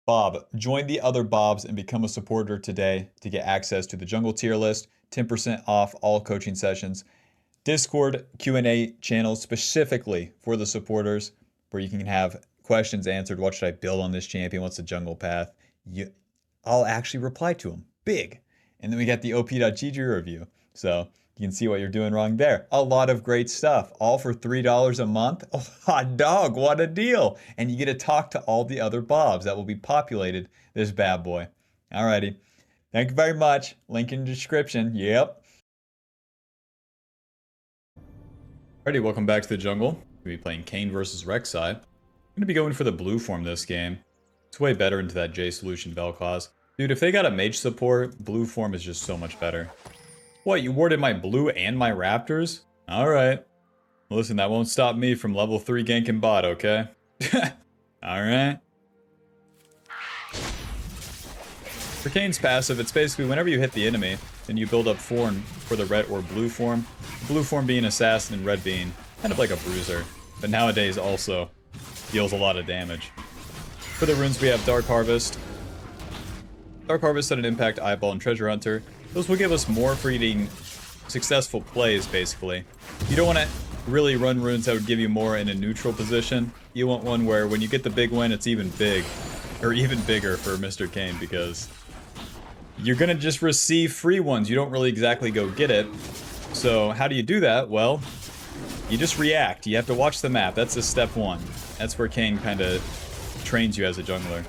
Bob, join the other Bobs and become a supporter today to get access to the Jungle tier list, 10% off all coaching sessions, Discord Q&A channel specifically for the supporters where you can have questions answered. What should I build on this champion? What's the jungle path? I'll actually reply to them. Big. And then we got the op.gg review. So you can see what you're doing wrong there. A lot of great stuff, all for $3 a month. Oh, hot dog, what a deal. And you get to talk to all the other Bobs that will be populated this bad boy. Alrighty. Thank you very much. Link in the description. Yep. Alrighty, welcome back to the jungle. We'll be playing Kayn versus Rek'Sai. I'm going to be going for the blue form this game. It's way better into that J Solution Vel'Koz. Dude, if they got a mage support, blue form is just so much better. What, you warded my blue and my raptors? Alright. Listen, that won't stop me from level 3 ganking bot, okay? Alright. For Kayn's passive, it's basically whenever you hit the enemy, then you build up 4 for the red or blue form. Blue form being assassin and red being kind of like a bruiser. But nowadays also deals a lot of damage. For the runes, we have Dark Harvest. Dark Harvest at an impact, Eyeball, and Treasure Hunter. Those will give us more for eating successful plays, basically. You don't want to really run runes that would give you more in a neutral position. You want one where when you get the big win, it's even big. Or even bigger for Mr. Kayn, because you're going to just receive free ones. You don't really exactly go get it. So how do you do that? Well, you just react. You have to watch the map. That's just step 1. That's where Kayn kind of trains you as a jungler.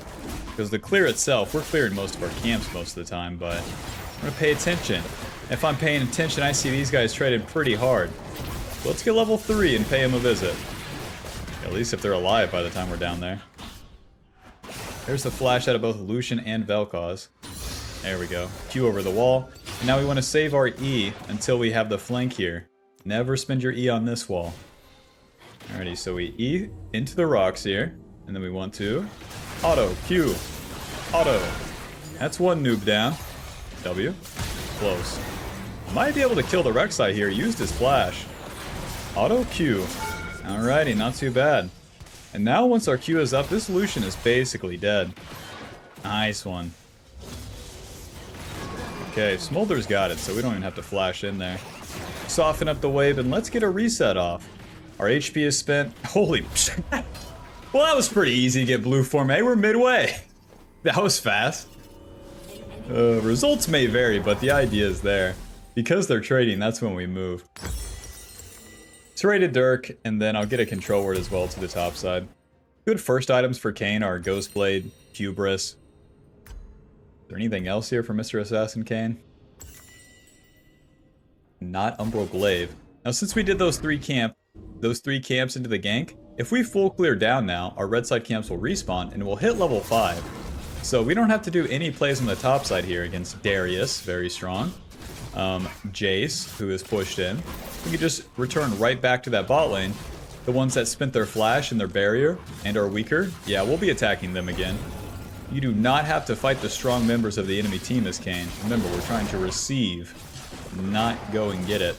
Because the clear itself, we're clearing most of our camps most of the time, but I'm going to pay attention. If I'm paying attention, I see these guys trading pretty hard. So let's get level 3 and pay them a visit. At least if they're alive by the time we're down there. There's the flash out of both Lucian and Vel'Koz. There we go. Q over the wall. And now we want to save our E until we have the flank here. Never spend your E on this wall. Alrighty, so we E into the rocks here. And then we want to auto, Q, auto. That's one noob down. W. Close. Might be able to kill the Rek'Sai here. Used his flash. Auto Q. Alrighty, not too bad. And now once our Q is up, this Lucian is basically dead. Nice one. Okay, Smolder's got it, so we don't even have to flash in there. Soften up the wave, and let's get a reset off. Our HP is spent. Holy shit. Well, that was pretty easy to get blue form. Hey, we're midway. That was fast. Results may vary, but the idea is there. Because they're trading, that's when we move. Serrated Dirk, and then I'll get a control word as well to the top side. Good first items for Kayn are Ghostblade, Hubris. Is there anything else here for Mr. Assassin Kayn? Not Umbral Glaive. Now, since we did those three camps into the gank, if we full clear down now, our red side camps will respawn and we'll hit level 5. So we don't have to do any plays on the top side here against Darius, very strong. Jace, who is pushed in. We can just return right back to that bot lane. The ones that spent their flash and their barrier and are weaker, yeah, we'll be attacking them again. You do not have to fight the strong members of the enemy team as Kayn. Remember, we're trying to receive, not go and get it.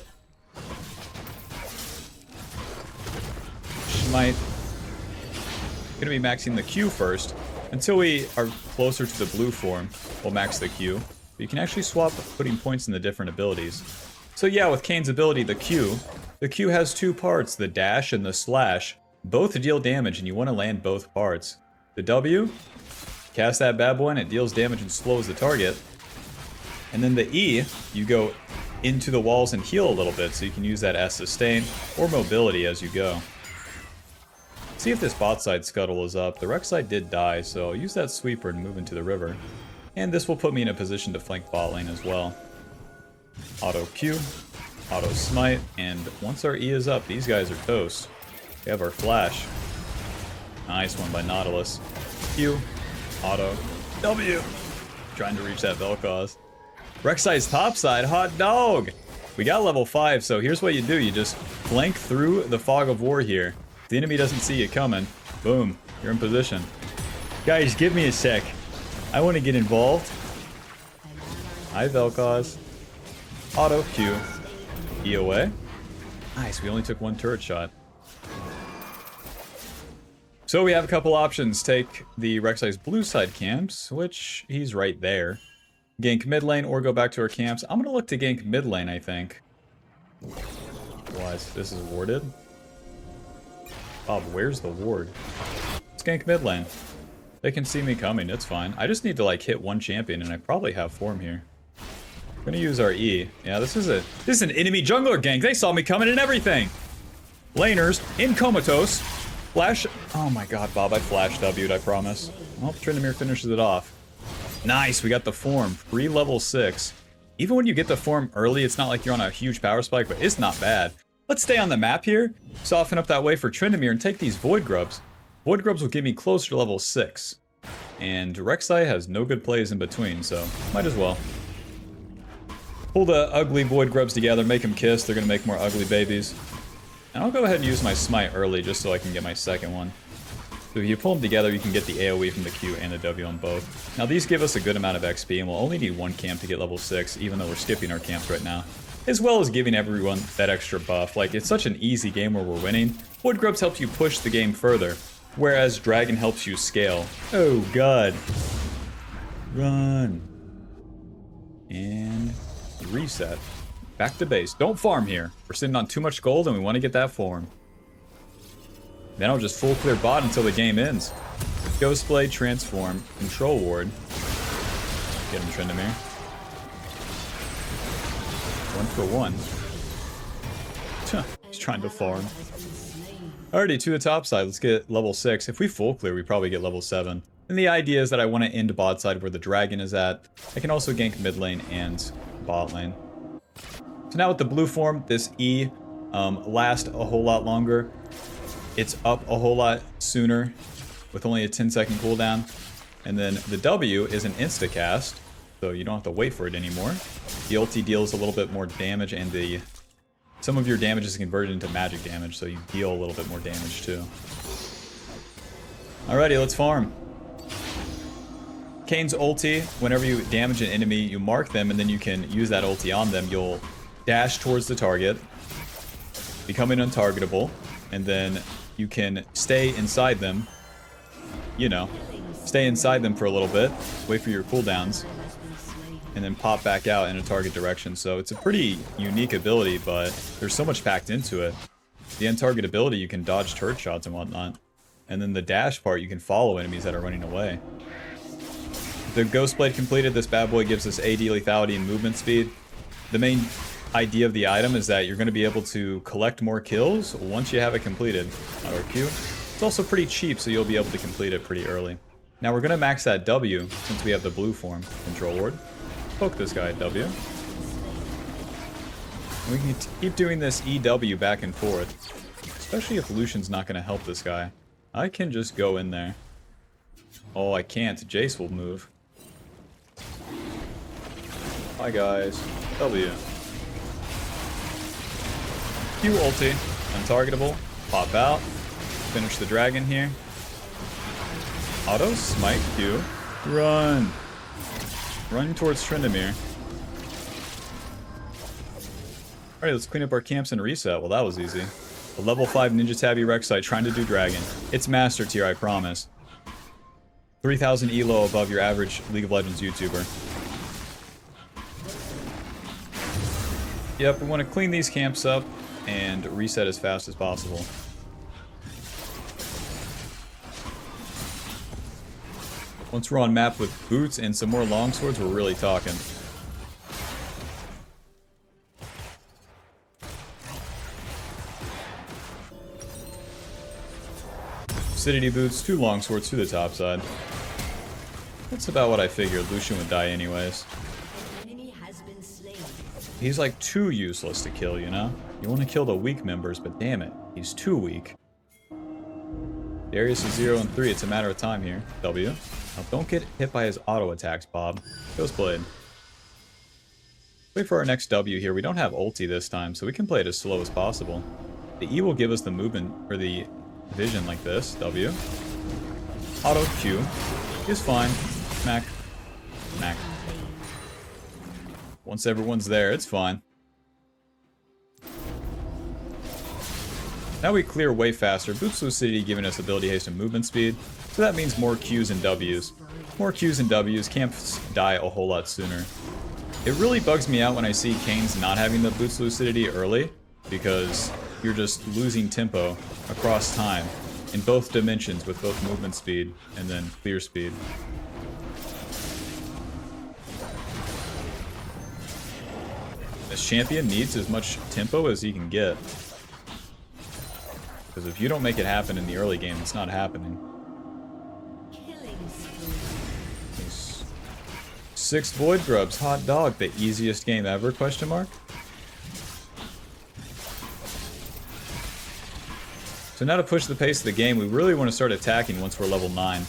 Smite. Gonna be maxing the Q first. Until we are closer to the blue form, we'll max the Q. But you can actually swap putting points in the different abilities. So yeah, with Kayn's ability, the Q has two parts, the dash and the slash. Both deal damage, and you want to land both parts. The W, cast that bad boy and it deals damage and slows the target. And then the E, you go into the walls and heal a little bit, so you can use that as sustain or mobility as you go. See if this bot side scuttle is up. The Rek'Sai did die, so I'll use that sweeper and move into the river. And this will put me in a position to flank bot lane as well. Auto Q, auto smite, and once our E is up, these guys are toast. We have our flash. Nice one by Nautilus. Q, auto, W. Trying to reach that Vel'Koz. Rek'Sai's topside, hot dog! We got level 5, so here's what you do. You just flank through the fog of war here. If the enemy doesn't see you coming, boom, you're in position. Guys, give me a sec. I want to get involved. Hi, Vel'Koz. Auto Q. E away. Nice, we only took one turret shot. So we have a couple options. Take the Rek'Sai's blue side camps, which he's right there. Gank mid lane or go back to our camps. I'm gonna look to gank mid lane, I think. What? This is warded? Bob, where's the ward? Let's gank mid lane. They can see me coming, it's fine. I just need to like hit one champion and I probably have form here. I'm gonna use our E. Yeah, this is an enemy jungler gank. They saw me coming and everything. Laners in comatose. Flash. Oh my god, Bob, I flash W'd, I promise. Well, Tryndamere finishes it off. Nice, we got the form. Free level 6. Even when you get the form early, it's not like you're on a huge power spike, but it's not bad. Let's stay on the map here, soften up that way for Tryndamere, and take these Void Grubs. Void Grubs will get me closer to level 6. And Rek'Sai has no good plays in between, so might as well. Pull the ugly Void Grubs together, make them kiss, they're gonna make more ugly babies. And I'll go ahead and use my Smite early just so I can get my second one. So if you pull them together, you can get the AoE from the Q and the W on both. Now these give us a good amount of XP, and we'll only need one camp to get level 6, even though we're skipping our camps right now. As well as giving everyone that extra buff. Like, it's such an easy game where we're winning. Void Grubs help you push the game further, whereas Dragon helps you scale. Oh god. Run. And reset. Back to base. Don't farm here. We're sitting on too much gold and we want to get that form. Then I'll just full clear bot until the game ends. Ghost Blade, Transform, Control Ward. Get him, Tryndamere. 1 for 1. He's trying to farm. Alrighty, to the top side. Let's get level 6. If we full clear, we probably get level 7. And the idea is that I want to end bot side where the dragon is at. I can also gank mid lane and bot lane. So now with the blue form, this E lasts a whole lot longer. It's up a whole lot sooner with only a 10-second cooldown. And then the W is an insta-cast, so you don't have to wait for it anymore. The ulti deals a little bit more damage, and some of your damage is converted into magic damage, so you deal a little bit more damage too. Alrighty, let's farm. Kayn's ulti, whenever you damage an enemy, you mark them, and then you can use that ulti on them. You'll dash towards the target, becoming untargetable, and then you can stay inside them, stay inside them for a little bit, wait for your cooldowns, and then pop back out in a target direction. So it's a pretty unique ability, but there's so much packed into it. The untargetability, you can dodge turret shots and whatnot. And then the dash part, you can follow enemies that are running away. The Ghost Blade completed, this bad boy gives us AD lethality and movement speed. The main idea of the item is that you're going to be able to collect more kills once you have it completed. Or Q. It's also pretty cheap, so you'll be able to complete it pretty early. Now we're going to max that W since we have the blue form. Control Ward. Poke this guy at W. And we can keep doing this EW back and forth. Especially if Lucian's not going to help this guy. I can just go in there. Oh, I can't. Jace will move. Hi guys. W. Q ulti. Untargetable. Pop out. Finish the dragon here. Auto smite Q. Run. Run towards Tryndamere. Alright, let's clean up our camps and reset. Well, that was easy. A level 5 Ninja Tabby Rek'Sai trying to do dragon. It's master tier, I promise. 3000 elo above your average League of Legends YouTuber. Yep, we want to clean these camps up and reset as fast as possible. Once we're on map with boots and some more longswords, we're really talking. Acidity boots, 2 longswords to the top side. That's about what I figured. Lucian would die anyways. He's like too useless to kill, you know? You want to kill the weak members, but damn it, he's too weak. Darius is 0 and 3, it's a matter of time here. W. Now don't get hit by his auto attacks, Bob. Ghost Blade. Wait for our next W here. We don't have ulti this time, so we can play it as slow as possible. The E will give us the movement, or the vision like this. W. Auto Q. Is fine. Mac. Mac. Once everyone's there, it's fine. Now we clear way faster. Boots Lucidity giving us ability haste and movement speed. So that means more Qs and Ws. More Qs and Ws, camps die a whole lot sooner. It really bugs me out when I see Kayn's not having the Boots Lucidity early, because you're just losing tempo across time in both dimensions with both movement speed and then clear speed. This champion needs as much tempo as he can get. Because if you don't make it happen in the early game, it's not happening. Nice. 6 Void Grubs, hot dog, the easiest game ever, question mark? So now to push the pace of the game, we really want to start attacking once we're level 9.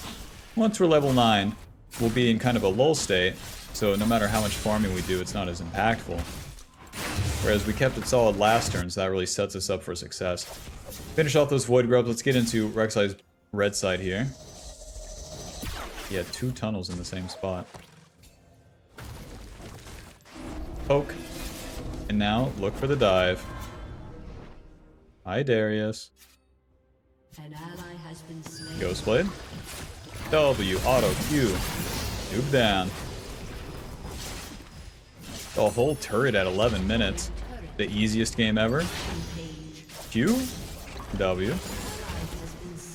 Once we're level 9, we'll be in kind of a lull state, so no matter how much farming we do, it's not as impactful. Whereas we kept it solid last turn, so that really sets us up for success. Finish off those Void Grubs. Let's get into Rek'Sai's red side here. He had 2 tunnels in the same spot. Poke. And now, look for the dive. Hi, Darius. An ally has been slain. Ghostblade. W, auto, Q. Noob down. The whole turret at 11 minutes. The easiest game ever. Q. W.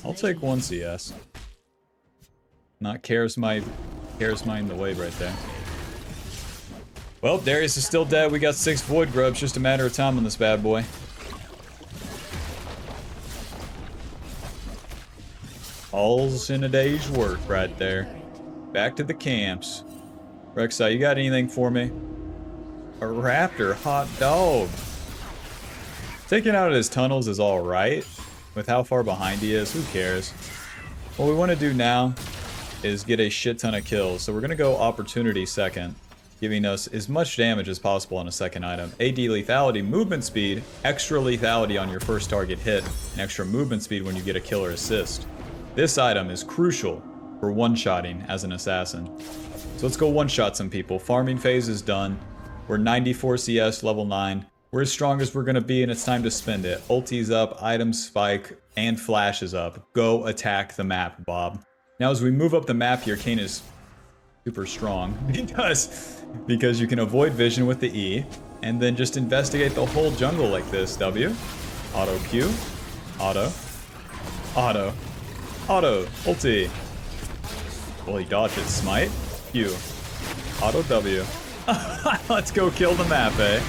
I'll take 1 CS. Not cares mine the wave right there. Well, Darius is still dead. We got 6 Void Grubs. Just a matter of time on this bad boy. All's in a day's work right there. Back to the camps. Rek'Sai, you got anything for me? A raptor, hot dog. Taking out his tunnels is alright. With how far behind he is, who cares? What we want to do now is get a shit ton of kills. So we're going to go opportunity second, giving us as much damage as possible on a second item. AD lethality, movement speed, extra lethality on your first target hit, and extra movement speed when you get a kill or assist. This item is crucial for one-shotting as an assassin. So let's go one-shot some people. Farming phase is done. We're 94 CS, level 9. We're as strong as we're going to be, and it's time to spend it. Ulti's up, items spike, and flash is up. Go attack the map, Bob. Now as we move up the map here, Kayn is super strong because you can avoid vision with the E, and then just investigate the whole jungle like this. W, auto Q, auto, auto, auto, ulti. Well, he dodged it. Smite, Q, auto W. Let's go kill the map, eh?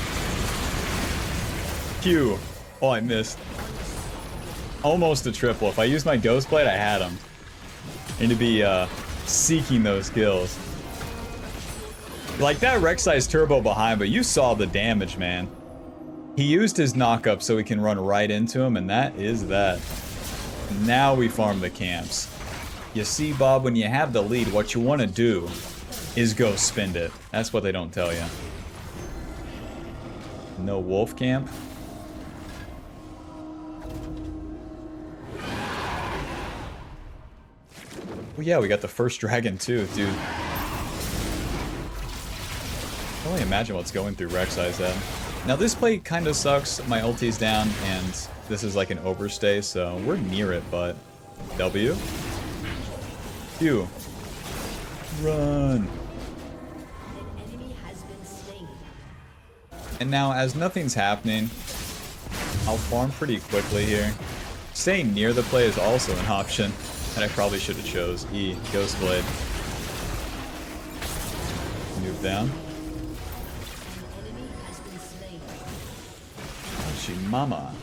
Q. Oh, I missed. Almost a triple. If I used my Ghostblade, I had him. Need to be seeking those kills. Like that Rek'Sai's turbo behind, but you saw the damage, man. He used his knock-up so he can run right into him, and that is that. Now we farm the camps. You see, Bob, when you have the lead, what you want to do is go spend it. That's what they don't tell you. No wolf camp. Well, yeah, we got the first dragon too, dude. I can only imagine what's going through Rek'Sai's head. Now this play kind of sucks. My ulti's down, and this is like an overstay, so we're near it, but... W. Q. Run. And now, as nothing's happening, I'll farm pretty quickly here. Staying near the play is also an option that I probably should have chose. E, Ghostblade. Move down. Ouchie mama.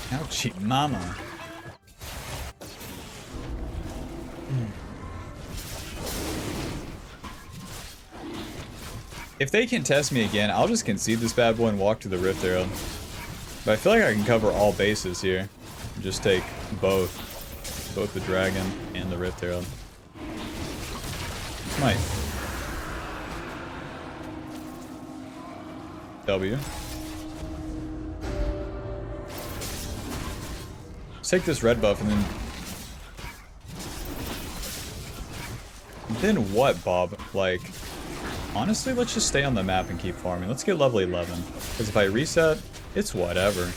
Ouchie mama. If they can test me again, I'll just concede this bad boy and walk to the Rift Herald. But I feel like I can cover all bases here. Just take both. Both the Dragon and the Rift Herald. Might. W. Let's take this red buff and then... Then what, Bob? Like... Honestly, let's just stay on the map and keep farming. Let's get level 11. Because if I reset, it's whatever.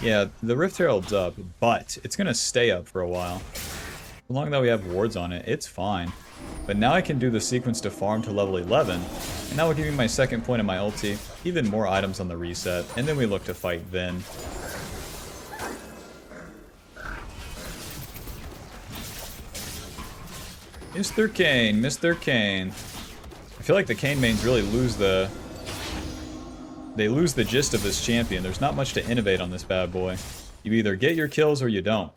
Yeah, the Rift Herald's up, but it's gonna stay up for a while. As long as we have wards on it, it's fine. But now I can do the sequence to farm to level 11, and that will give me my second point of my ulti, even more items on the reset, and then we look to fight then. Mr. Kayn, Mr. Kayn. I feel like the Kayn mains really lose the... They lose the gist of this champion. There's not much to innovate on this bad boy. You either get your kills or you don't.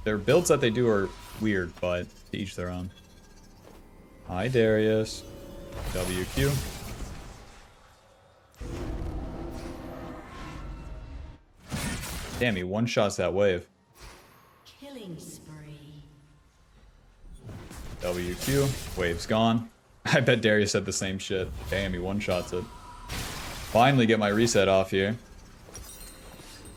Their builds that they do are weird, but to each their own. Hi, Darius. WQ. Damn, he one-shots that wave. Killing spree. WQ. Wave's gone. I bet Darius said the same shit. Damn, he one-shots it. Finally get my reset off here.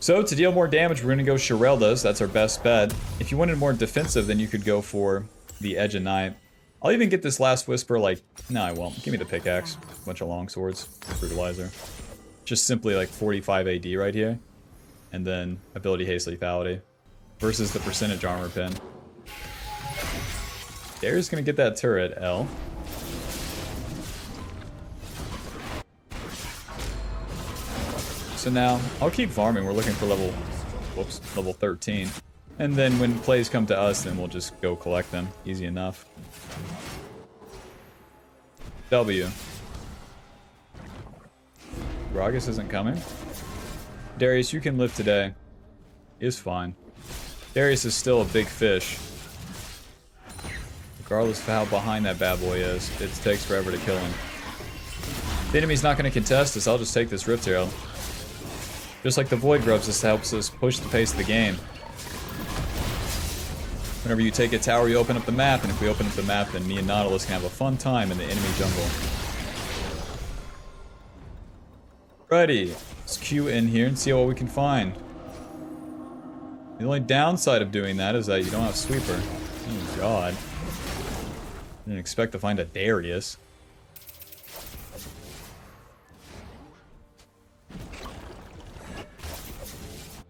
So, to deal more damage, we're going to go Shirelda's. That's our best bet. If you wanted more defensive, then you could go for the Edge of Night. I'll even get this last Whisper, like... No, I won't. Give me the pickaxe. Bunch of long swords. Brutalizer. Just simply like 45 AD right here. And then ability haste lethality. Versus the percentage armor pin. Darius going to get that turret, L. So now, I'll keep farming. We're looking for level 13. And then when plays come to us, then we'll just go collect them. Easy enough. W. Gragas isn't coming. Darius, you can live today. Is fine. Darius is still a big fish. Regardless of how behind that bad boy is, it takes forever to kill him. If the enemy's not going to contest us, I'll just take this Rift Herald. Just like the Void Grubs, this helps us push the pace of the game. Whenever you take a tower, you open up the map, and if we open up the map, then me and Nautilus can have a fun time in the enemy jungle. Ready. Let's queue in here and see what we can find. The only downside of doing that is that you don't have Sweeper. Oh god. I didn't expect to find a Darius.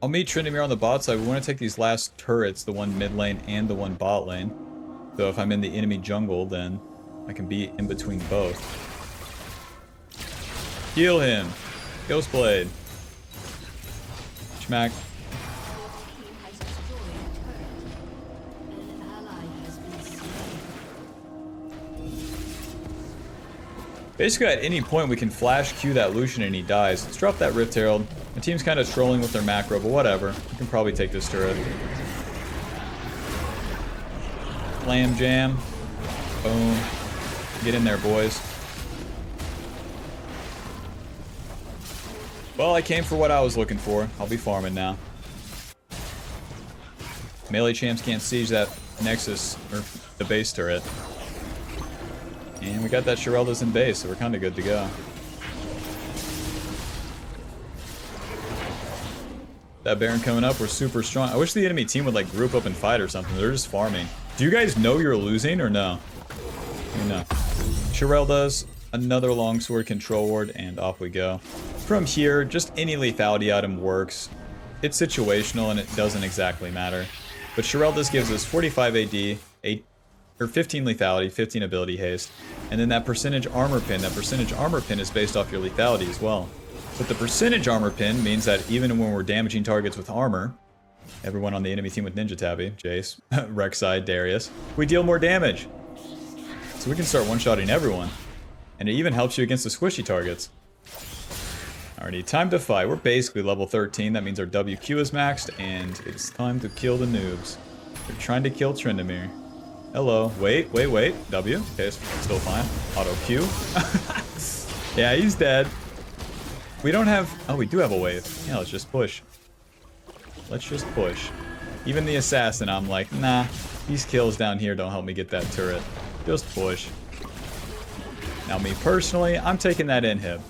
I'll meet Tryndamere on the bot side. We want to take these last turrets, the one mid lane and the one bot lane. So if I'm in the enemy jungle, then I can be in between both. Heal him. Ghostblade. Schmack. Basically, at any point, we can flash Q that Lucian and he dies. Let's drop that Rift Herald. My team's kind of trolling with their macro, but whatever. We can probably take this turret. Slam jam. Boom. Get in there, boys. Well, I came for what I was looking for. I'll be farming now. Melee champs can't siege that Nexus, or the base turret. And we got that Shirelda's in base, so we're kind of good to go. That Baron coming up, we're super strong. I wish the enemy team would like group up and fight or something. They're just farming. Do you guys know you're losing or no? You know. Shirelda's, another longsword control ward, and off we go. From here, just any lethality item works. It's situational and it doesn't exactly matter. But Shirelda's gives us 45 AD, 15 lethality, 15 ability haste, and then that percentage armor pin. That percentage armor pin is based off your lethality as well. But the percentage armor pin means that even when we're damaging targets with armor, everyone on the enemy team with Ninja Tabby, Jace, Rek'Sai, Darius, we deal more damage. So we can start one-shotting everyone. And it even helps you against the squishy targets. Alrighty, time to fight. We're basically level 13. That means our WQ is maxed, and it's time to kill the noobs. They're trying to kill Tryndamere. Hello. Wait. W. Okay, it's still fine. Auto Q. Yeah, he's dead. We don't have... Oh, we do have a wave. Yeah, let's just push. Let's just push. Even the assassin, I'm like, nah. These kills down here don't help me get that turret. Just push. Now, me personally, I'm taking that inhib.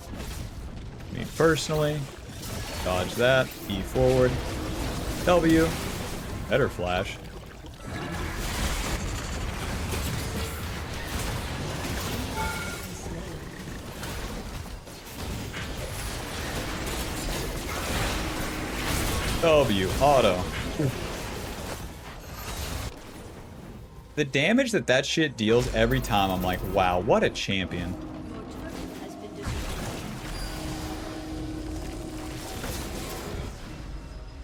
Me personally. Dodge that. E forward. W. Better flash. W, auto. The damage that that shit deals every time, I'm like, wow, what a champion.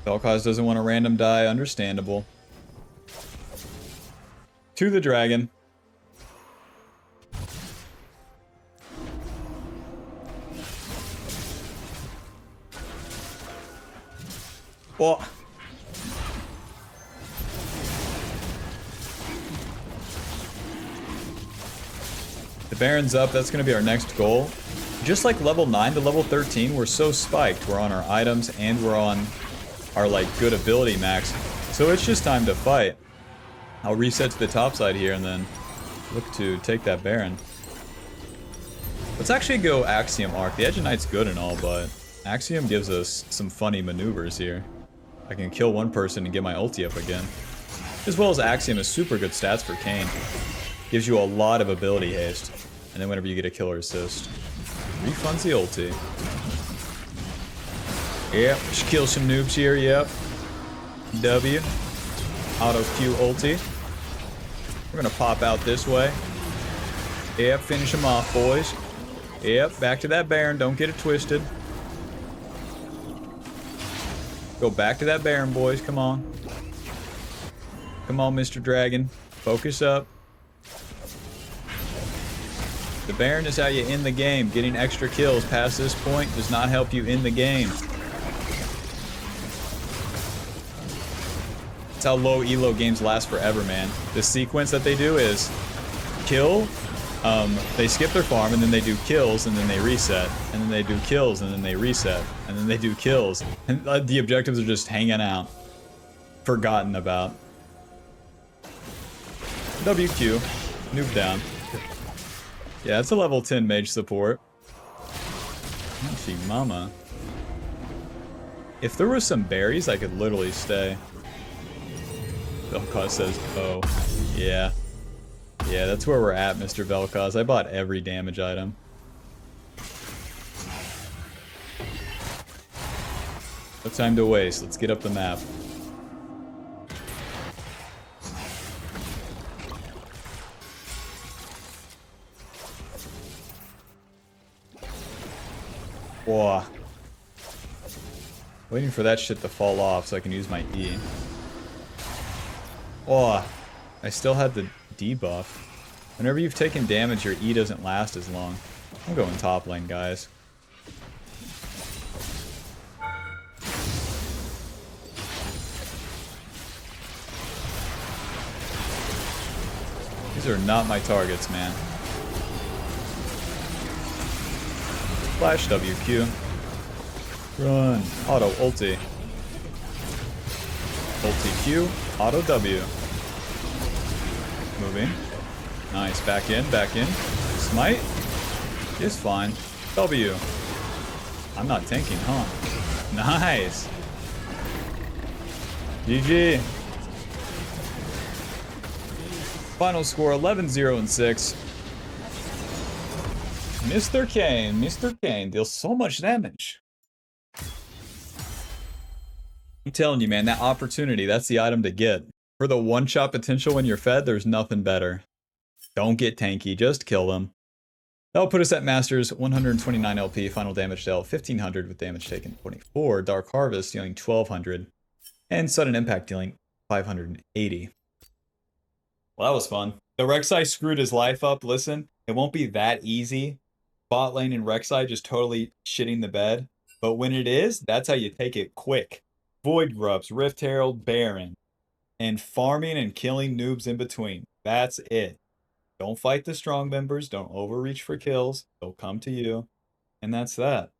Vel'Koz doesn't want a random die, understandable. To the dragon. Well, the Baron's up. That's going to be our next goal. Just like level 9 to level 13, we're so spiked. We're on our items and we're on our like good ability max. So it's just time to fight. I'll reset to the top side here and then look to take that Baron. Let's actually go Axiom Arc. The Edge of Night's good and all, but Axiom gives us some funny maneuvers here. I can kill one person and get my ulti up again. As well as Axiom is super good stats for Kayn. Gives you a lot of ability haste. And then whenever you get a killer assist. Refunds the ulti. Yep, just kill some noobs here, yep. W. Auto Q ulti. We're gonna pop out this way. Yep, finish them off, boys. Yep, back to that Baron, don't get it twisted. Go back to that Baron, boys. Come on. Come on, Mr. Dragon. Focus up. The Baron is how you end the game. Getting extra kills past this point does not help you in the game. That's how low elo games last forever, man. The sequence that they do is kill, they skip their farm, and then they do kills, and then they reset. And then they do kills, and then they reset. And then they do kills. And the objectives are just hanging out. Forgotten about. WQ. Noob down. Yeah, it's a level 10 mage support. Gee, mama. If there was some berries, I could literally stay. Vel'Koz says, oh. Yeah. Yeah, that's where we're at, Mr. Vel'Koz. I bought every damage item. No time to waste. Let's get up the map. Whoa. Waiting for that shit to fall off so I can use my E. Oh, I still had the debuff. Whenever you've taken damage, your E doesn't last as long. I'm going top lane, guys. These are not my targets, man. Flash WQ. Run. Auto ulti. Ulti Q. Auto W. Moving. Nice. Back in. Back in. Smite. Is fine. W. I'm not tanking, huh? Nice. GG. Final score 11-0-6. Mr. Kayn deals so much damage. I'm telling you, man, that opportunity, that's the item to get. For the one-shot potential when you're fed, there's nothing better. Don't get tanky, just kill them. That'll put us at Masters, 129 LP, final damage dealt 1500 with damage taken 24, Dark Harvest dealing 1200, and Sudden Impact dealing 580. Well, that was fun. The Rek'Sai screwed his life up. Listen, it won't be that easy. Bot lane and Rek'Sai just totally shitting the bed. But when it is, that's how you take it quick. Void Grubs, Rift Herald, Baron, and farming and killing noobs in between. That's it. Don't fight the strong members. Don't overreach for kills. They'll come to you. And that's that.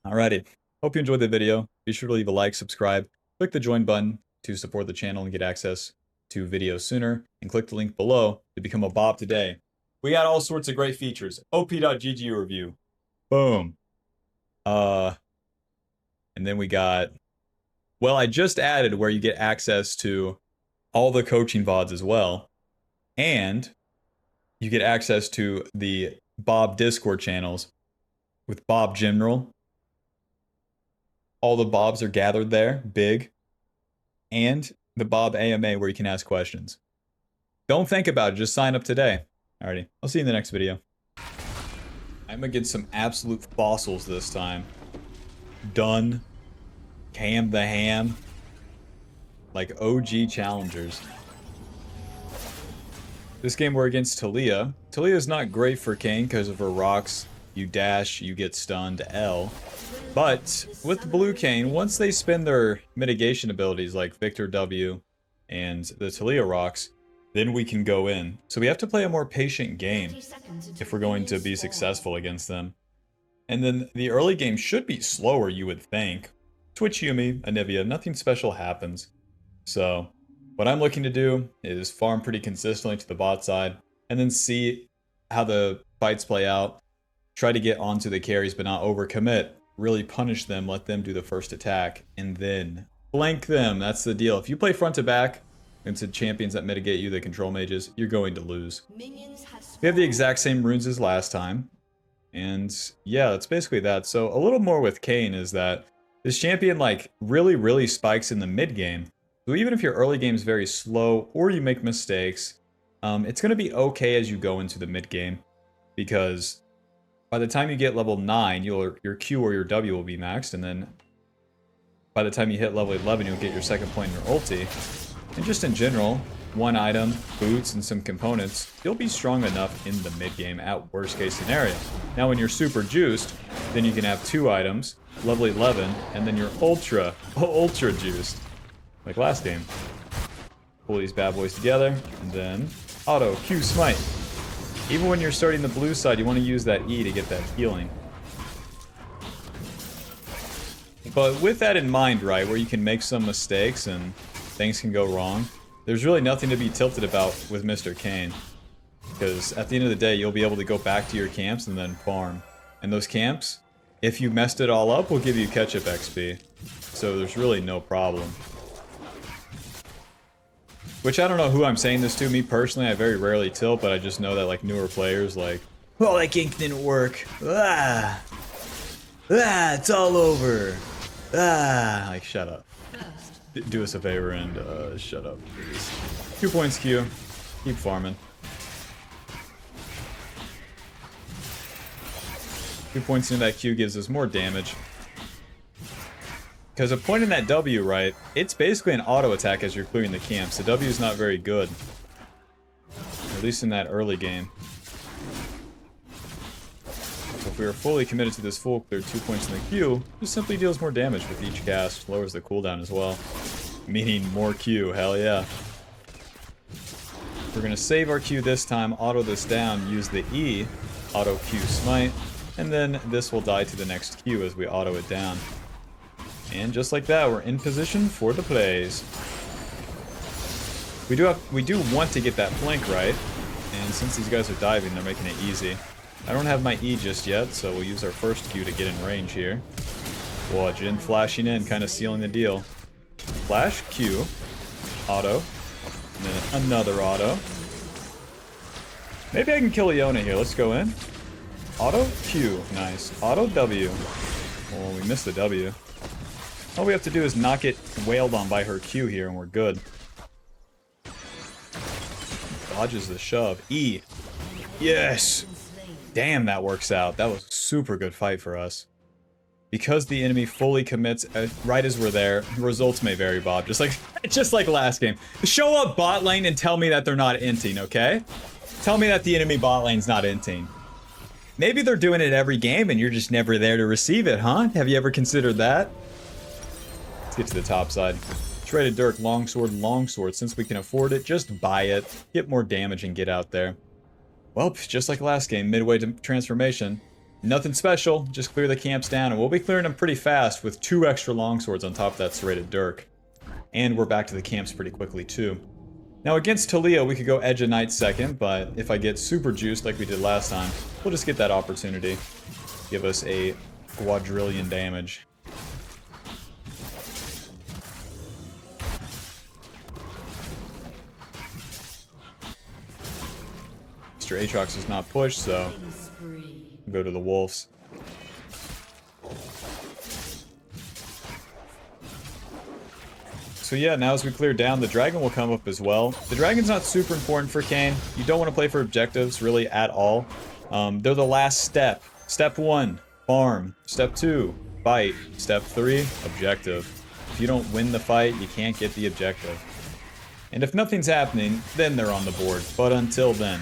Alrighty. Hope you enjoyed the video. Be sure to leave a like, subscribe, click the join button to support the channel and get access to videos sooner, and click the link below to become a Bob today. We got all sorts of great features. op.gg review. Boom. And then we got, well, I just added where you get access to all the coaching VODs as well. And you get access to the Bob Discord channels with Bob General, All the Bobs are gathered there, big. And the Bob AMA where you can ask questions. Don't think about it, just sign up today. Alrighty, I'll see you in the next video. I'm gonna get some absolute fossils this time. Done. Cam the Ham. Like OG challengers. This game we're against Talia. Talia's not great for Kayn because of her rocks. You dash, you get stunned, L. But with the blue Kayn, once they spend their mitigation abilities like Victor W and the Talia rocks, then we can go in. So we have to play a more patient game if we're going to be successful against them. And then the early game should be slower, you would think. Twitch Yumi, Anivia, nothing special happens. So what I'm looking to do is farm pretty consistently to the bot side and then see how the fights play out. Try to get onto the carries but not overcommit. Really punish them, let them do the first attack, and then flank them. That's the deal. If you play front to back into champions that mitigate you, the control mages, you're going to lose. We have the exact same runes as last time. And yeah, that's basically that. So a little more with Kayn is that this champion like really spikes in the mid game. So even if your early game is very slow or you make mistakes, it's going to be okay as you go into the mid game, because by the time you get level 9, your Q or your W will be maxed, and then by the time you hit level 11, you'll get your second point in your ulti. And just in general, one item, boots, and some components, you'll be strong enough in the mid game at worst case scenario. Now when you're super juiced, then you can have 2 items, level 11, and then you're ultra juiced. Like last game. Pull these bad boys together, and then auto Q smite. Even when you're starting the blue side, you want to use that E to get that healing. But with that in mind, right, where you can make some mistakes and things can go wrong, there's really nothing to be tilted about with Mr. Kayn. Because at the end of the day, you'll be able to go back to your camps and then farm. And those camps, if you messed it all up, will give you catch-up XP. So there's really no problem. Which I don't know who I'm saying this to. Me personally, I very rarely tilt, but I just know that like newer players like, oh, that gank didn't work. It's all over. Like shut up. Do us a favor and shut up, please. 2 points Q. Keep farming. 2 points into that Q gives us more damage. Because a point in that W, right, it's basically an auto attack as you're clearing the camps. The W is not very good. At least in that early game. So if we are fully committed to this full clear 2 points in the Q, it just simply deals more damage with each cast. Lowers the cooldown as well. Meaning more Q, hell yeah. We're going to save our Q this time, auto this down, use the E, auto Q smite, and then this will die to the next Q as we auto it down. And just like that, we're in position for the plays. We do want to get that flank right, and since these guys are diving, they're making it easy. I don't have my E just yet, so we'll use our first Q to get in range here. Watch Jhin flashing in, kind of sealing the deal. Flash, Q, auto, and then another auto. Maybe I can kill Iona here. Let's go in. Auto, Q, nice. Auto, W. Oh, we missed the W. All we have to do is not get wailed on by her Q here, and we're good. Dodges the shove. E. Yes! Damn, that works out. That was a super good fight for us. Because the enemy fully commits right as we're there, results may vary, Bob. Just like last game. Show up bot lane and tell me that they're not inting, okay? Tell me that the enemy bot lane's not inting. Maybe they're doing it every game and you're just never there to receive it, huh? Have you ever considered that? Let's get to the top side. Shredded Dirk, longsword. Since we can afford it, just buy it. Get more damage and get out there. Well, just like last game, midway to transformation. Nothing special, just clear the camps down, and we'll be clearing them pretty fast with 2 extra longswords on top of that serrated Dirk. And we're back to the camps pretty quickly too. Now against Talia, we could go Edge of Night second, but if I get super juiced like we did last time, we'll just get that opportunity. Give us a quadrillion damage. Mr. Aatrox is not pushed, so go to the wolves. So yeah, now as we clear down, the dragon will come up as well. The dragon's not super important for Kayn. You don't want to play for objectives, really, at all. They're the last step. Step 1, farm. Step 2, fight. Step 3, objective. If you don't win the fight, you can't get the objective. And if nothing's happening, then they're on the board. But until then.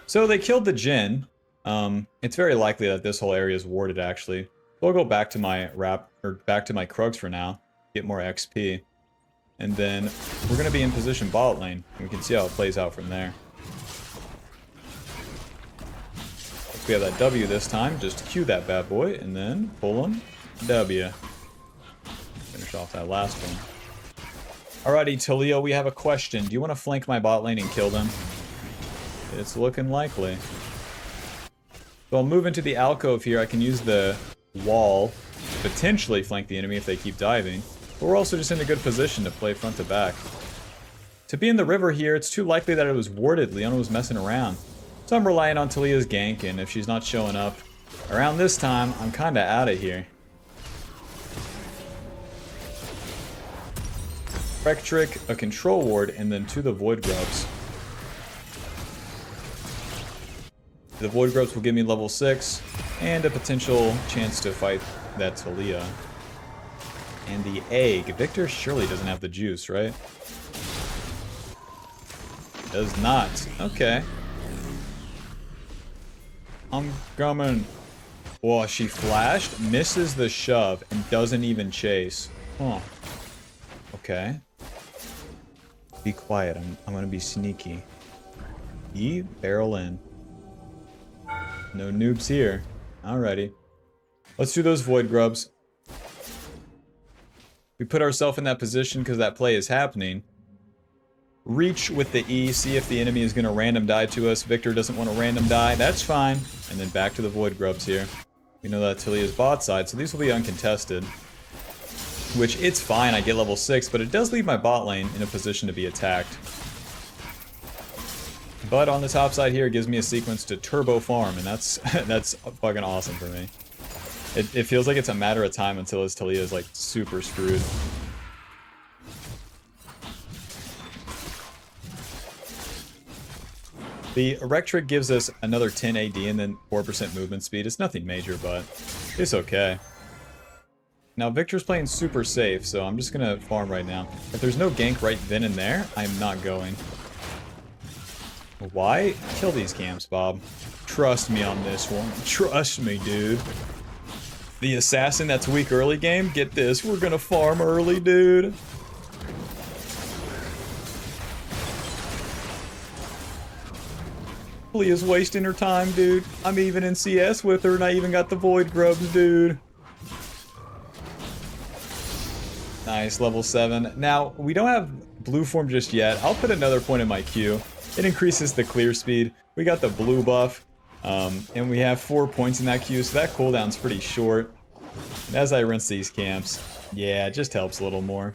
So they killed the Jhin. It's very likely that this whole area is warded, actually. So I'll go back to my back to my Krugs for now. Get more XP. And then we're going to be in position bot lane. And we can see how it plays out from there. If we have that W this time, just Q that bad boy, and then pull him. W. Finish off that last one. Alrighty, Taliyah, we have a question. Do you want to flank my bot lane and kill them? It's looking likely. So I'll move into the alcove here. I can use the wall to potentially flank the enemy if they keep diving. But we're also just in a good position to play front to back. To be in the river here, it's too likely that it was warded. Leona was messing around. So I'm relying on Taliyah's gank, and if she's not showing up around this time, I'm kind of out of here. Wreck Trick, a control ward, and then to the Void Grubs. The Void Grubs will give me level 6, and a potential chance to fight that Taliyah. And the egg. Victor surely doesn't have the juice, right? Does not. Okay. I'm coming. Whoa, she flashed, misses the shove, and doesn't even chase. Huh. Okay. Be quiet. I'm gonna be sneaky. Barrel in. No noobs here. Alrighty. Let's do those Void Grubs. We put ourselves in that position because that play is happening. Reach with the E, see if the enemy is going to random die to us. Victor doesn't want to random die. That's fine. And then back to the Void Grubs here. We know that Taliyah's bot side, so these will be uncontested. Which, it's fine, I get level 6, but it does leave my bot lane in a position to be attacked. But on the top side here, it gives me a sequence to turbo farm, and that's fucking awesome for me. It feels like it's a matter of time until his Taliyah is like super screwed. The Wreck Trick gives us another 10 AD and then 4% movement speed. It's nothing major, but it's okay. Now Victor's playing super safe, so I'm just gonna farm right now. If there's no gank right then and there, I'm not going. Why? Kill these camps, Bob. Trust me on this one. Trust me, dude. The assassin that's weak early game? Get this, we're gonna farm early, dude. Leah's wasting her time, dude. I'm even in CS with her and I even got the Void Grubs, dude. Nice, level 7. Now, we don't have blue form just yet. I'll put another point in my queue. It increases the clear speed. We got the blue buff. And we have 4 points in that queue, so that cooldown's pretty short. And as I rinse these camps, yeah, it just helps a little more.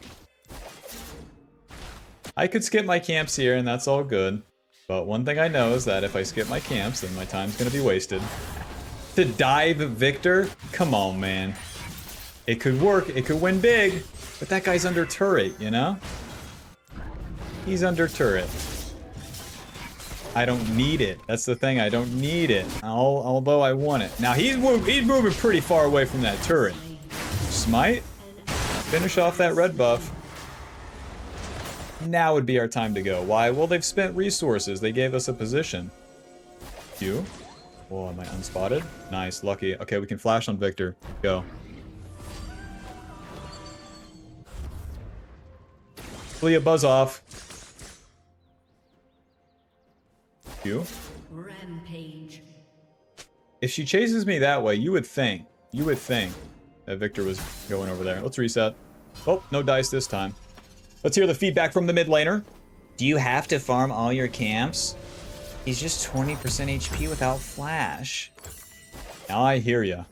I could skip my camps here, and that's all good. But one thing I know is that if I skip my camps, then my time's gonna be wasted. To dive Victor? Come on, man. It could work, it could win big, but that guy's under turret, you know? He's under turret. I don't need it. That's the thing, I don't need it. Although I want it. Now he's moving pretty far away from that turret. Smite. Finish off that red buff. Now would be our time to go. Why? Well, they've spent resources. They gave us a position. Q. Oh, am I unspotted? Nice, lucky. Okay, we can flash on Victor. Go. Leah, buzz off. Q. Rampage. If she chases me that way, you would think that Victor was going over there. Let's reset. Oh, no dice this time. Let's hear the feedback from the mid laner. Do you have to farm all your camps? He's just 20% HP without flash. Now I hear ya.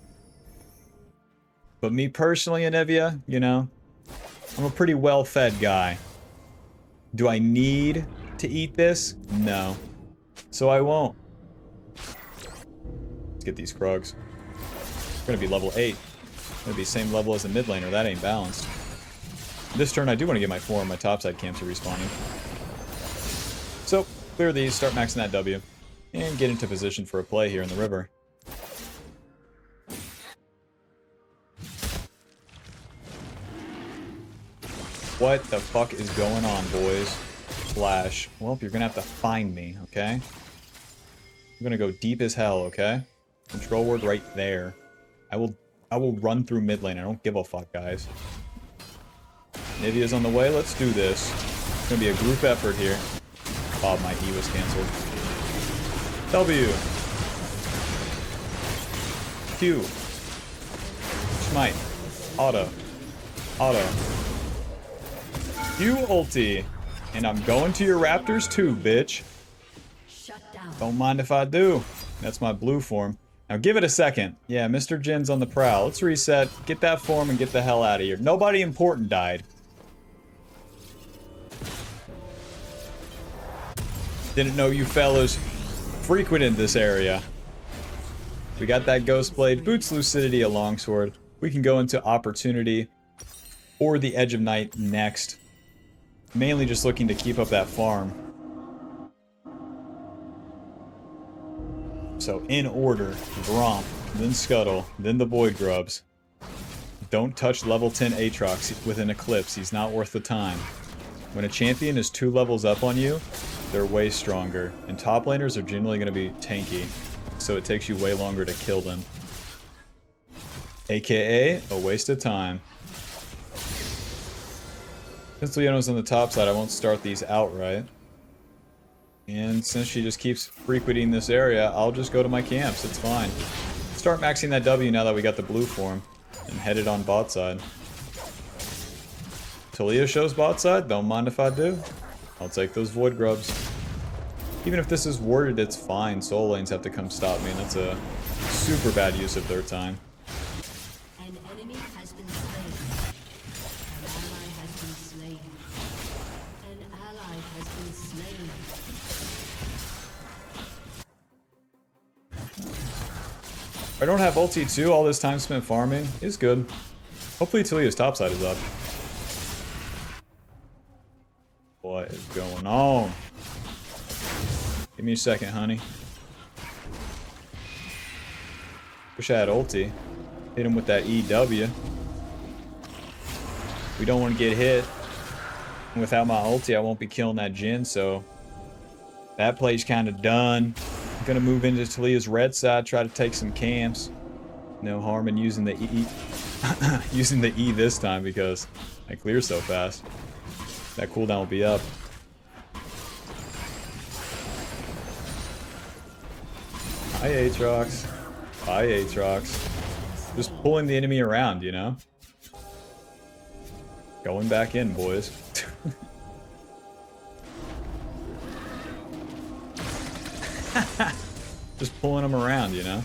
But me personally, Anivia, you know, I'm a pretty well-fed guy. Do I need to eat this? No. So I won't. Let's get these Krugs. We're gonna be level 8. Gonna be same level as the mid laner. That ain't balanced. This turn I do want to get my 4 on my topside camps are respawning. So, clear these, start maxing that W, and get into position for a play here in the river. What the fuck is going on, boys? Flash. Well, you're gonna have to find me, okay? I'm gonna go deep as hell, okay? Control word right there. I will run through mid lane. I don't give a fuck, guys. Nivea's on the way. Let's do this. It's gonna be a group effort here. Oh, my E was cancelled. W. Q. Smite. Auto. Auto. Q ulti. And I'm going to your raptors too, bitch. Shut down. Don't mind if I do. That's my blue form. Now give it a second. Yeah, Mr. Jin's on the prowl. Let's reset, get that form, and get the hell out of here. Nobody important died. Didn't know you fellas frequented this area. We got that Ghost Blade, Boots Lucidity, a longsword. We can go into Opportunity or the Edge of Night next. Mainly just looking to keep up that farm. So in order, Gromp, then Scuttle, then the Void Grubs. Don't touch level 10 Aatrox with an Eclipse, he's not worth the time. When a champion is 2 levels up on you, they're way stronger. And top laners are generally going to be tanky, so it takes you way longer to kill them. AKA, a waste of time. Since Leona's on the top side, I won't start these outright. And since she just keeps frequenting this area, I'll just go to my camps, it's fine. Start maxing that W now that we got the blue form. And head it on bot side. Talia shows bot side, don't mind if I do. I'll take those Void Grubs. Even if this is worded, it's fine. Soul lanes have to come stop me, and that's a super bad use of their time. An enemy has been slain. An ally has been slain. An ally has been slain. I don't have ulti too. All this time spent farming is good. Hopefully Talia's topside is up. What is going on? Give me a second, honey. Wish I had ulti. Hit him with that EW. We don't want to get hit. Without my ulti, I won't be killing that Jhin, so that play's kind of done. I'm gonna move into Talia's red side, try to take some camps. No harm in using the E using the E this time because I clear so fast. That cooldown will be up. Hi Aatrox. Hi Aatrox. Just pulling the enemy around, you know? Going back in, boys. Just pulling them around, you know?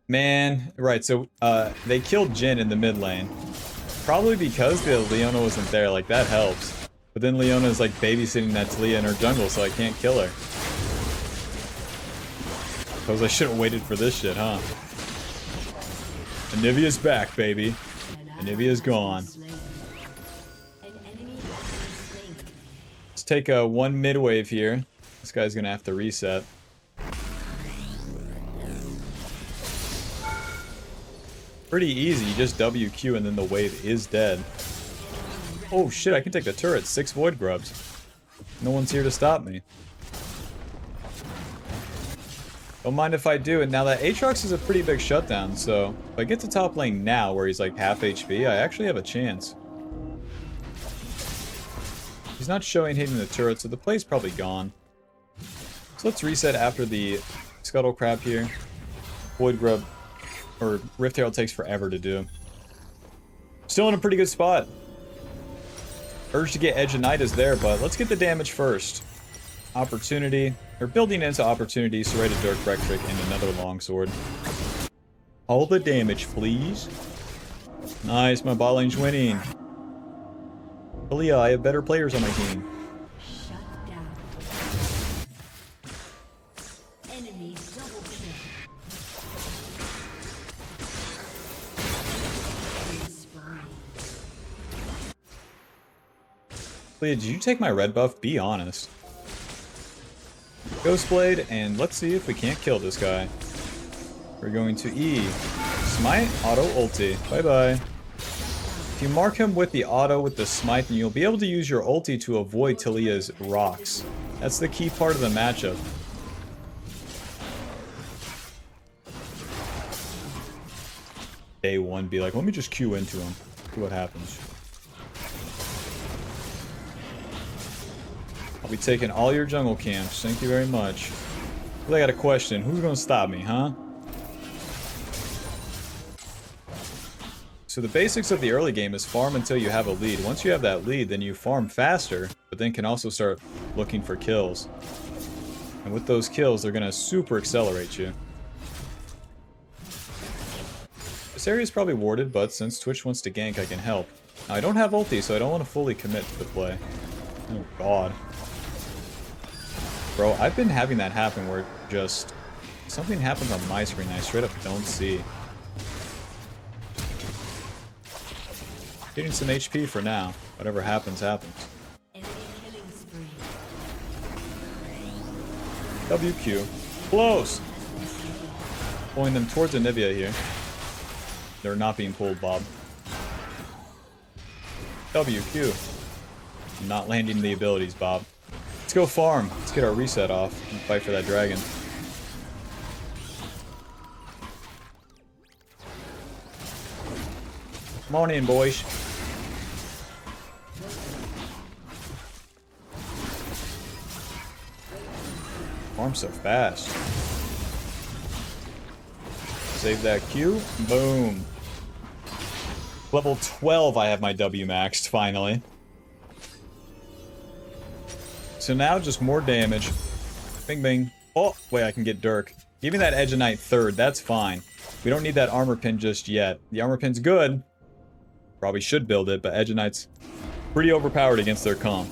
Man, right, so they killed Jhin in the mid lane. Probably because the Leona wasn't there, like that helps. But then Leona's like babysitting that Talia in her jungle, so I can't kill her. Suppose I should have waited for this shit, huh? Anivia's back, baby. Anivia's gone. Let's take a one mid wave here. This guy's gonna have to reset. Pretty easy, you just WQ and then the wave is dead. Oh shit, I can take the turret, 6 Void Grubs. No one's here to stop me. Don't mind if I do, and now that Aatrox is a pretty big shutdown, so if I get to top lane now where he's like half HP, I actually have a chance. He's not showing hitting the turret, so the play's probably gone. So let's reset after the Scuttle Crab here. Void Grub, or Rift Herald takes forever to do. Still in a pretty good spot. Urge to get Edge of Night is there, but let's get the damage first. Opportunity, or building into Opportunity, Serrated Dirk, Rectrick, and another Longsword. All the damage, please. Nice, my bot lane's winning. Talia, I have better players on my team. Shut down. Enemy double kill. Leah, did you take my red buff? Be honest. Ghostblade, and let's see if we can't kill this guy. We're going to E. Smite, auto, ulti. Bye-bye. If you mark him with the auto with the smite, then you'll be able to use your ulti to avoid Talia's rocks. That's the key part of the matchup. Day one, be like, let me just Q into him. See what happens. I'll be taking all your jungle camps. Thank you very much. Well, I got a question. Who's gonna stop me, huh? So the basics of the early game is farm until you have a lead. Once you have that lead, then you farm faster, but then can also start looking for kills. And with those kills, they're gonna super accelerate you. This area is probably warded, but since Twitch wants to gank, I can help. Now, I don't have ulti, so I don't want to fully commit to the play. Oh, God. Bro, I've been having that happen where just something happens on my screen I straight up don't see. Getting some HP for now. Whatever happens, happens. WQ. Close! Pulling them towards Anivia here. They're not being pulled, Bob. WQ. I'm not landing the abilities, Bob. Let's go farm. Let's get our reset off and fight for that dragon. Come on in, boys. Farm so fast. Save that Q. Boom. Level 12, I have my W maxed, finally. So now just more damage. Bing, bing. Oh, wait, I can get Dirk. Give me that Edge of Night third. That's fine. We don't need that armor pin just yet. The armor pin's good. Probably should build it, but Edge of Knight's pretty overpowered against their comp.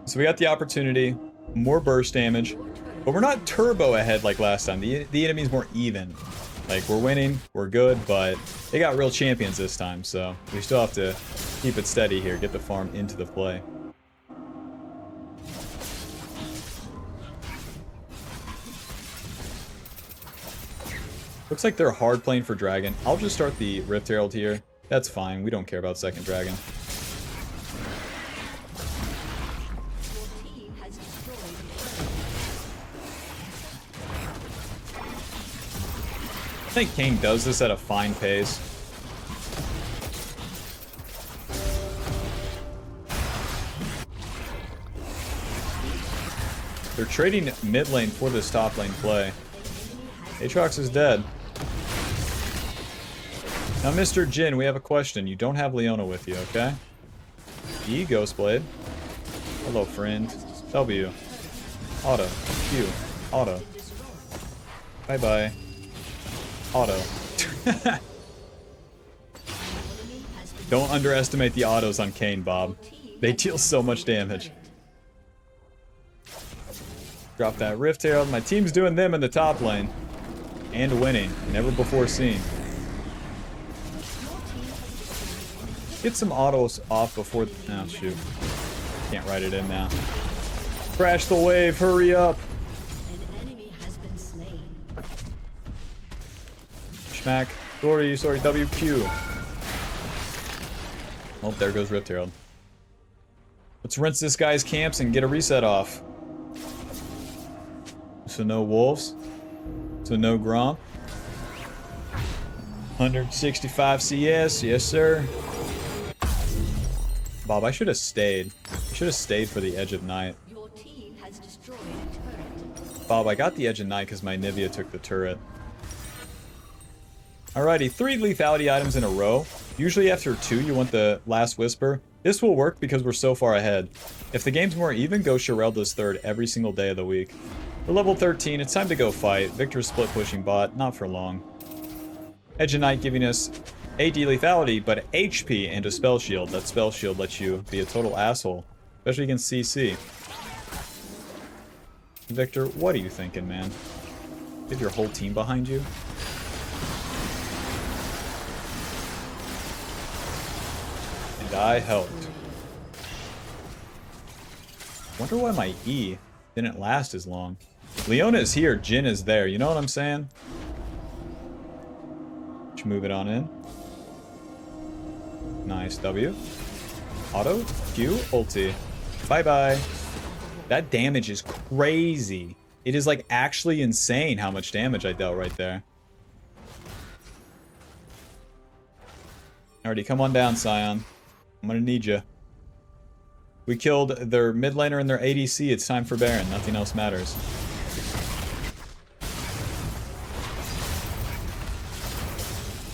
So we got the opportunity. More burst damage. But we're not turbo ahead like last time. The enemy's more even. Like, we're winning, we're good, but they got real champions this time, so we still have to keep it steady here, get the farm into the play. Looks like they're hard playing for dragon. I'll just start the Rift Herald here. That's fine, we don't care about second dragon. I think Kayn does this at a fine pace. They're trading mid lane for this top lane play. Aatrox is dead. Now, Mr. Jin, we have a question. You don't have Leona with you, okay? E, Ghostblade. Hello, friend. W. Auto. Q. Auto. Bye-bye. Auto. Don't underestimate the autos on Kayn, Bob. They deal so much damage. Drop that Rift Herald. My team's doing them in the top lane. And winning. Never before seen. Get some autos off before... Oh, shoot. Can't write it in now. Crash the wave. Hurry up. Smack. Sorry, WQ. Oh, there goes Rift Herald. Let's rinse this guy's camps and get a reset off. So no wolves. So no Gromp. 165 CS, yes sir. Bob, I should have stayed. I should have stayed for the Edge of Night. Your team has destroyed a turret. Bob, I got the Edge of Night because my Nivea took the turret. Alrighty, 3 lethality items in a row. Usually after 2, you want the Last Whisper. This will work because we're so far ahead. If the game's more even, go Sherelda's third every single day of the week. We're level 13, it's time to go fight. Victor's split pushing bot, not for long. Edge of Night giving us AD lethality, but HP and a spell shield. That spell shield lets you be a total asshole, especially against CC. Victor, what are you thinking, man? You have your whole team behind you? And I helped. Wonder why my E didn't last as long. Leona is here, Jhin is there. You know what I'm saying? Let's move it on in. Nice, W. Auto, Q, ulti. Bye-bye. That damage is crazy. It is like actually insane how much damage I dealt right there. Alrighty, come on down, Scion. I'm gonna need you. We killed their mid laner and their ADC. It's time for Baron. Nothing else matters.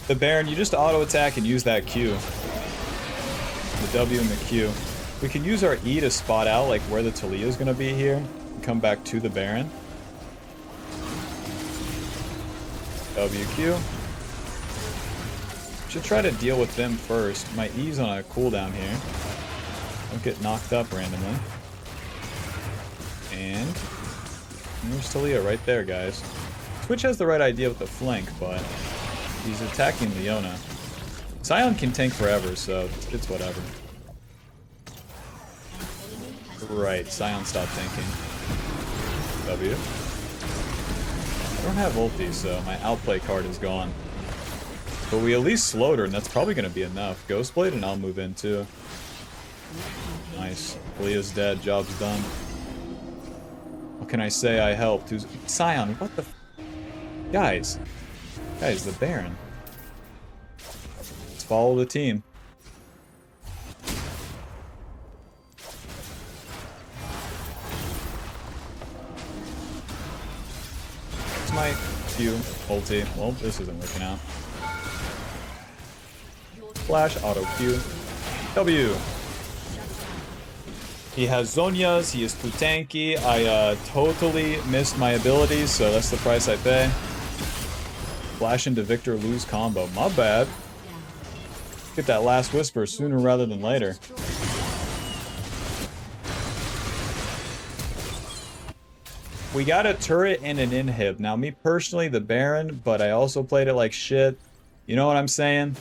The Baron, you just auto attack and use that Q. The W and the Q. We can use our E to spot out like where the Talia is gonna be here. And come back to the Baron. WQ. Should try to deal with them first. My E's on a cooldown here. Don't get knocked up randomly. And there's Talia right there, guys. Twitch has the right idea with the flank, but he's attacking Leona. Scion can tank forever, so it's whatever. Right, Scion stopped tanking. W. I don't have ulti, so my outplay card is gone. But we at least slowed her, and that's probably going to be enough. Ghostblade, and I'll move in too. Nice. Leah's dead. Job's done. What can I say? I helped. Who's Scion? What the? Guys, the Baron. Let's follow the team. It's my Q ulti. Well, this isn't working out. Flash, auto Q. W. He has Zhonya's, he is too tanky. I totally missed my abilities, so that's the price I pay. Flash into Victor, lose combo. My bad. Get that last whisper sooner rather than later. We got a turret and an inhib. Now, me personally, the Baron, but I also played it like shit. You know what I'm saying?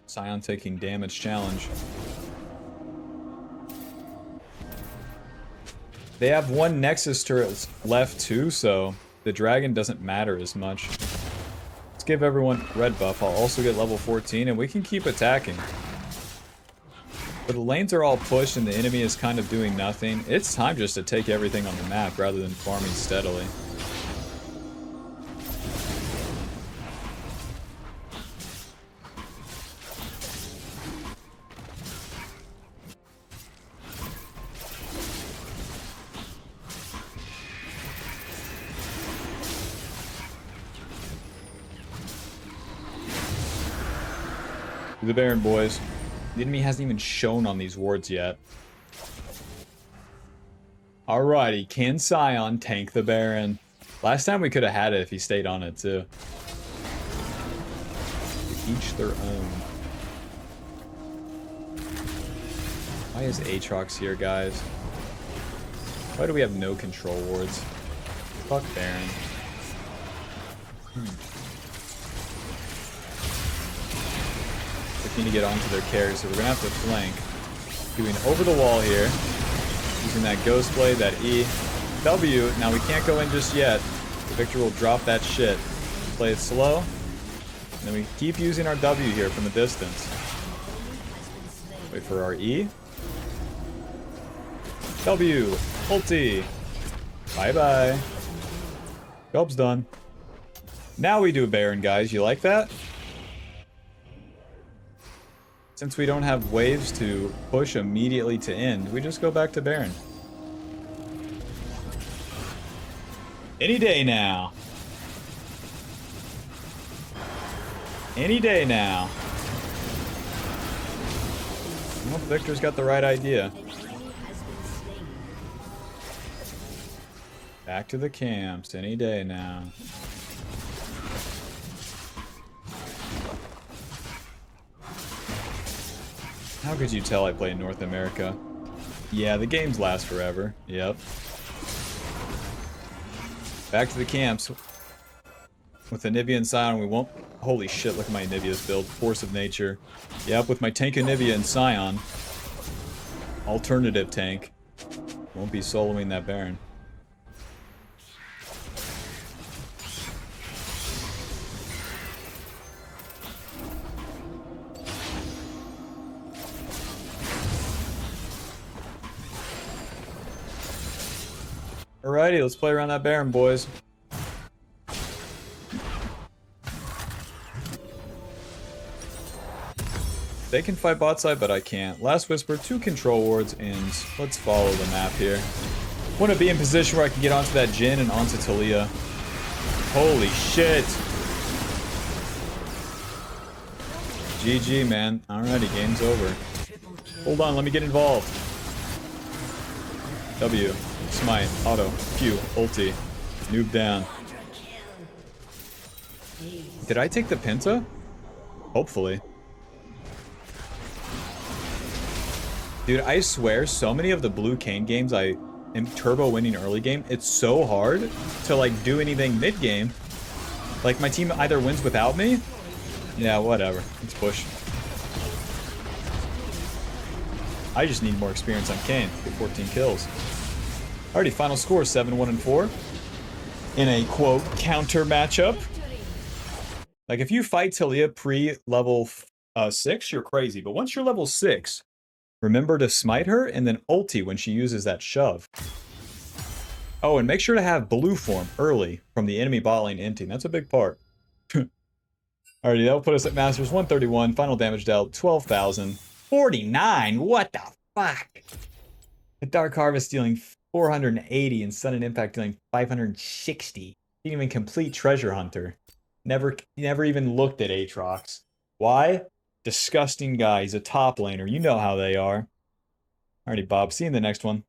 Scion taking damage challenge. They have one Nexus turret left too, so the dragon doesn't matter as much. Let's give everyone red buff. I'll also get level 14 and we can keep attacking. But the lanes are all pushed and the enemy is kind of doing nothing. It's time just to take everything on the map rather than farming steadily. The Baron, boys. The enemy hasn't even shown on these wards yet. Alrighty, can Scion tank the Baron? Last time we could have had it if he stayed on it too. To each their own. Why is Aatrox here, guys? Why do we have no control wards? Fuck Baron. Need to get onto their carry, so we're gonna have to flank. Doing over the wall here. Using that Ghost Blade, that E. W. Now we can't go in just yet. Victor will drop that shit. Play it slow. And then we keep using our W here from a distance. Wait for our E. W. Ulti. Bye-bye. Job's done. Now we do Baron, guys. You like that? Since we don't have waves to push immediately to end, we just go back to Baron. Any day now. Any day now. Well, Victor's got the right idea. Back to the camps any day now. How could you tell I play in North America? Yeah, the games last forever. Yep. Back to the camps. With Anivia and Scion, we won't... Holy shit, look at my Anivia's build. Force of Nature. Yep, with my tank Anivia and Scion. Alternative tank. Won't be soloing that Baron. Alrighty, let's play around that Baron, boys. They can fight bot side, but I can't. Last Whisper, 2 control wards, and let's follow the map here. Want to be in position where I can get onto that Jhin and onto Talia. Holy shit! GG, man. Alrighty, game's over. Hold on, let me get involved. W, smite, auto, Q, ulti, noob down. Did I take the Penta? Hopefully. Dude, I swear, so many of the blue Kayn games I am turbo winning early game, it's so hard to, like, do anything mid-game. Like, my team either wins without me. Yeah, whatever. Let's push. I just need more experience on Kayn. Get 14 kills. Alrighty, final score, 7-1-4. In a, quote, counter matchup. Like, if you fight Talia pre-level 6, you're crazy. But once you're level 6... remember to smite her, and then ulti when she uses that shove. Oh, and make sure to have blue form early from the enemy bot lane inting. That's a big part. Alrighty, that'll put us at Masters 131. Final damage dealt, 12,000. 49? What the fuck? The Dark Harvest dealing 480 and Sun and Impact dealing 560. Didn't even complete Treasure Hunter. Never even looked at Aatrox. Why? Disgusting guy. He's a top laner. You know how they are. Alrighty, Bob. See you in the next one.